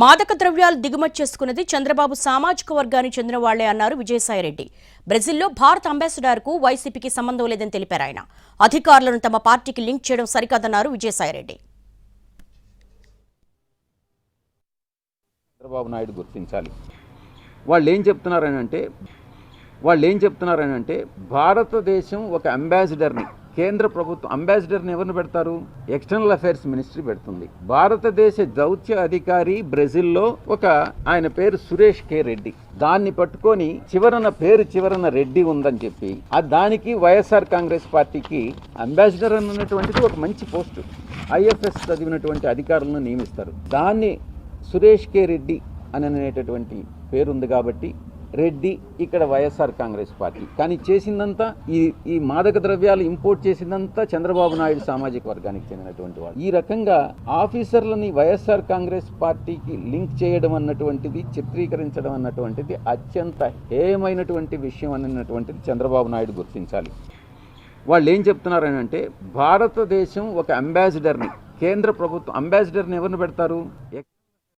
మాదక ద్రవ్యాలు దిగుమతి చేసుకున్నది చంద్రబాబు సామాజిక వర్గానికి చెందిన వాళ్లే అన్నారు విజయసాయిరెడ్డి. బ్రెజిల్లో భారత అంబాసిడర్కు వైసీపీకి సంబంధం లేదని తెలిపారు ఆయన. అధికారులను తమ పార్టీకి లింక్ చేయడం సరికాదన్నారు విజయసాయిరెడ్డి. చంద్రబాబు నాయుడు గుర్తించాలి. వాళ్ళు ఏం చెప్తున్నారనంటే భారతదేశం ఒక అంబాసిడర్ని, కేంద్ర ప్రభుత్వం అంబాసిడర్ని ఎవరిని పెడతారు? ఎక్స్టర్నల్ అఫైర్స్ మినిస్ట్రీ పెడుతుంది. భారతదేశ దౌత్య అధికారి బ్రెజిల్లో ఆయన పేరు సురేష్ కే రెడ్డి. దాన్ని పట్టుకొని చివరన రెడ్డి ఉందని చెప్పి దానికి వైఎస్ఆర్ కాంగ్రెస్ పార్టీకి అంబాసిడర్ అన్నటువంటిది ఒక మంచి పోస్టు. ఐఎఫ్ఎస్ చదివినటువంటి అధికారులను నియమిస్తారు. దాన్ని సురేష్ కే రెడ్డి అని అనేటటువంటి పేరుంది కాబట్టి రెడ్డి ఇక్కడ వైఎస్ఆర్ కాంగ్రెస్ పార్టీ. కానీ చేసిందంతా ఈ మాదక ద్రవ్యాలు ఇంపోర్ట్ చేసిందంతా చంద్రబాబు నాయుడు సామాజిక వర్గానికి చెందినటువంటి వాడు. ఈ రకంగా ఆఫీసర్లని వైఎస్ఆర్ కాంగ్రెస్ పార్టీకి లింక్ చేయడం అన్నటువంటిది, చిత్రీకరించడం అన్నటువంటిది అత్యంత హేయమైనటువంటి విషయం అన్నటువంటిది చంద్రబాబు నాయుడు గుర్తించాలి. వాళ్ళు ఏం చెప్తున్నారనంటే భారతదేశం ఒక అంబాసిడర్ని, కేంద్ర ప్రభుత్వం అంబాసిడర్ని ఎవరిని పెడతారు?